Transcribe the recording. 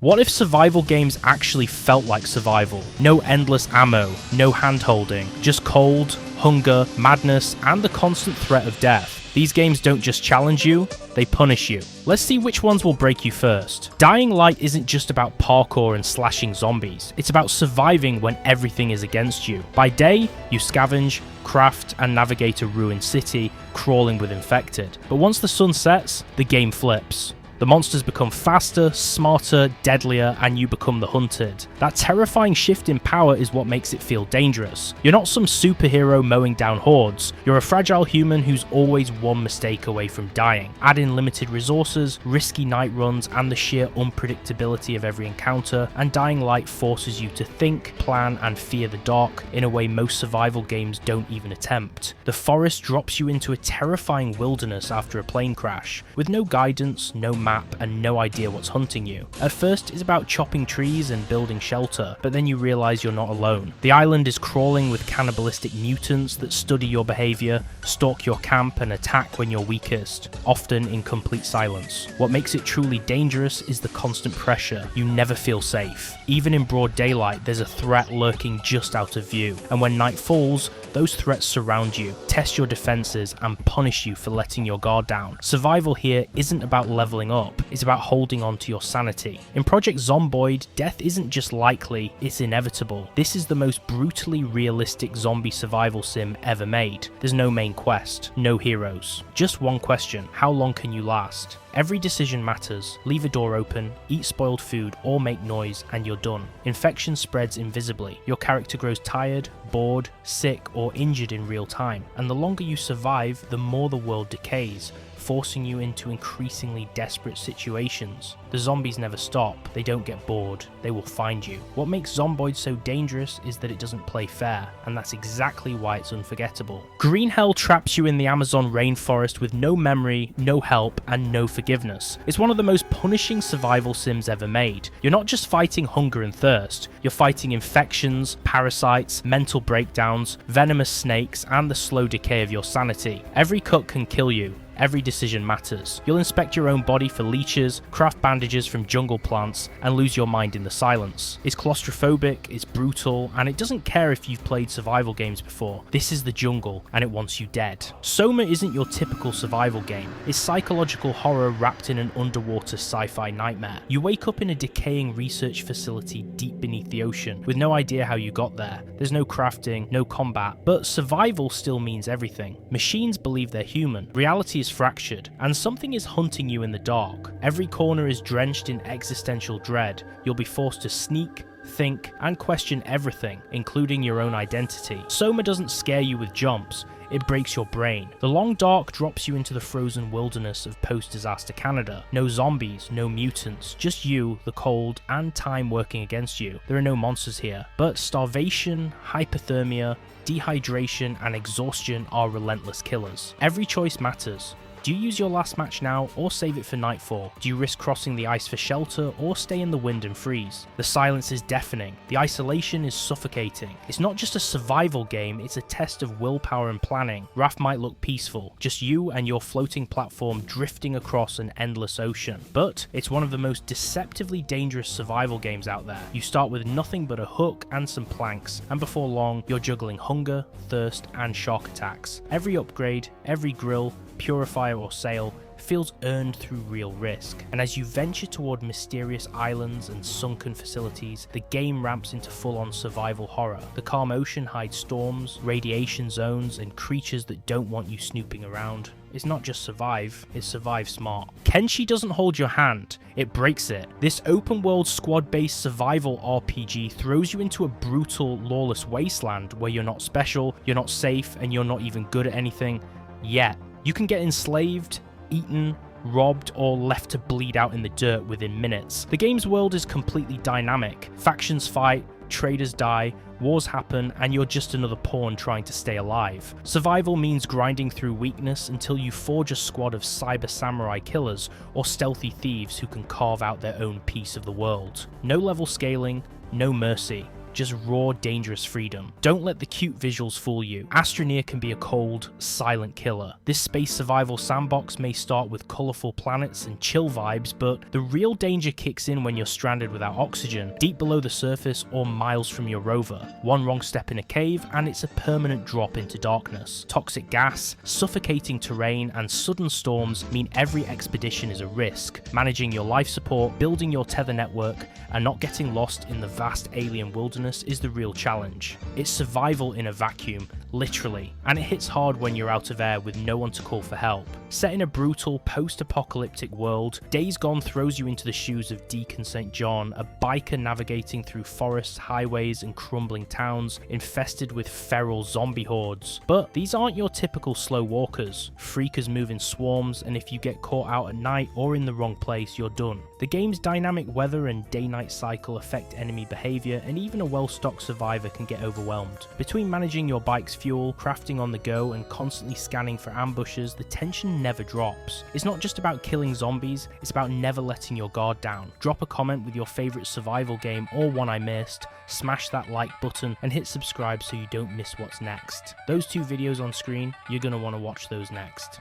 What if survival games actually felt like survival? No endless ammo, no hand-holding, just cold, hunger, madness, and the constant threat of death. These games don't just challenge you, they punish you. Let's see which ones will break you first. Dying Light isn't just about parkour and slashing zombies, it's about surviving when everything is against you. By day, you scavenge, craft, and navigate a ruined city, crawling with infected. But once the sun sets, the game flips. The monsters become faster, smarter, deadlier, and you become the hunted. That terrifying shift in power is what makes it feel dangerous. You're not some superhero mowing down hordes, you're a fragile human who's always one mistake away from dying. Add in limited resources, risky night runs, and the sheer unpredictability of every encounter, and Dying Light forces you to think, plan, and fear the dark in a way most survival games don't even attempt. The forest drops you into a terrifying wilderness after a plane crash, with no guidance, no map, and no idea what's hunting you. At first, it's about chopping trees and building shelter, but then you realize you're not alone. The island is crawling with cannibalistic mutants that study your behavior, stalk your camp, and attack when you're weakest, often in complete silence. What makes it truly dangerous is the constant pressure. You never feel safe. Even in broad daylight, there's a threat lurking just out of view, and when night falls, those threats surround you, test your defenses, and punish you for letting your guard down. Survival here isn't about leveling up, it's about holding on to your sanity. In Project Zomboid, death isn't just likely, it's inevitable. This is the most brutally realistic zombie survival sim ever made. There's no main quest, no heroes. Just one question: how long can you last? Every decision matters. Leave a door open, eat spoiled food, or make noise, and you're done. Infection spreads invisibly. Your character grows tired, bored, sick, or injured in real time. And the longer you survive, the more the world decays, forcing you into increasingly desperate situations. The zombies never stop, they don't get bored, they will find you. What makes Zomboid so dangerous is that it doesn't play fair, and that's exactly why it's unforgettable. Green Hell traps you in the Amazon rainforest with no memory, no help, and no forgiveness. It's one of the most punishing survival sims ever made. You're not just fighting hunger and thirst, you're fighting infections, parasites, mental breakdowns, venomous snakes, and the slow decay of your sanity. Every cut can kill you. Every decision matters. You'll inspect your own body for leeches, craft bandages from jungle plants, and lose your mind in the silence. It's claustrophobic, it's brutal, and it doesn't care if you've played survival games before. This is the jungle, and it wants you dead. SOMA isn't your typical survival game. It's psychological horror wrapped in an underwater sci-fi nightmare. You wake up in a decaying research facility deep beneath the ocean, with no idea how you got there. There's no crafting, no combat, but survival still means everything. Machines believe they're human. Reality is fractured, and something is hunting you in the dark. Every corner is drenched in existential dread. You'll be forced to sneak, think, and question everything, including your own identity. SOMA doesn't scare you with jumps, it breaks your brain. The long dark drops you into the frozen wilderness of post-disaster Canada. No zombies, no mutants, just you, the cold, and time working against you. There are no monsters here, but starvation, hypothermia, dehydration, and exhaustion are relentless killers. Every choice matters. Do you use your last match now or save it for nightfall? Do you risk crossing the ice for shelter or stay in the wind and freeze? The silence is deafening. The isolation is suffocating. It's not just a survival game, it's a test of willpower and planning. Raft might look peaceful, just you and your floating platform drifting across an endless ocean. But it's one of the most deceptively dangerous survival games out there. You start with nothing but a hook and some planks, and before long, you're juggling hunger, thirst, and shark attacks. Every upgrade, every grill, purifier or sail feels earned through real risk. And as you venture toward mysterious islands and sunken facilities, the game ramps into full-on survival horror. The calm ocean hides storms, radiation zones, and creatures that don't want you snooping around. It's not just survive, it's survive smart. Kenshi doesn't hold your hand, it breaks it. This open world squad-based survival RPG throws you into a brutal, lawless wasteland where you're not special, you're not safe, and you're not even good at anything yet. You can get enslaved, eaten, robbed, or left to bleed out in the dirt within minutes. The game's world is completely dynamic. Factions fight, traders die, wars happen, and you're just another pawn trying to stay alive. Survival means grinding through weakness until you forge a squad of cyber samurai killers or stealthy thieves who can carve out their own piece of the world. No level scaling, no mercy. just raw, dangerous freedom. Don't let the cute visuals fool you. Astroneer can be a cold, silent killer. This space survival sandbox may start with colourful planets and chill vibes, but the real danger kicks in when you're stranded without oxygen, deep below the surface or miles from your rover. One wrong step in a cave and it's a permanent drop into darkness. Toxic gas, suffocating terrain, and sudden storms mean every expedition is a risk. Managing your life support, building your tether network, and not getting lost in the vast alien wilderness is the real challenge. It's survival in a vacuum, literally, and it hits hard when you're out of air with no one to call for help. Set in a brutal, post-apocalyptic world, Days Gone throws you into the shoes of Deacon St. John, a biker navigating through forests, highways, and crumbling towns infested with feral zombie hordes. But these aren't your typical slow walkers. Freakers move in swarms, and if you get caught out at night or in the wrong place, you're done. The game's dynamic weather and day-night cycle affect enemy behaviour, and even a well-stocked survivor can get overwhelmed. Between managing your bike's fuel, crafting on the go, and constantly scanning for ambushes, the tension never drops. It's not just about killing zombies, it's about never letting your guard down. Drop a comment with your favourite survival game or one I missed, smash that like button, and hit subscribe so you don't miss what's next. Those two videos on screen, you're going to want to watch those next.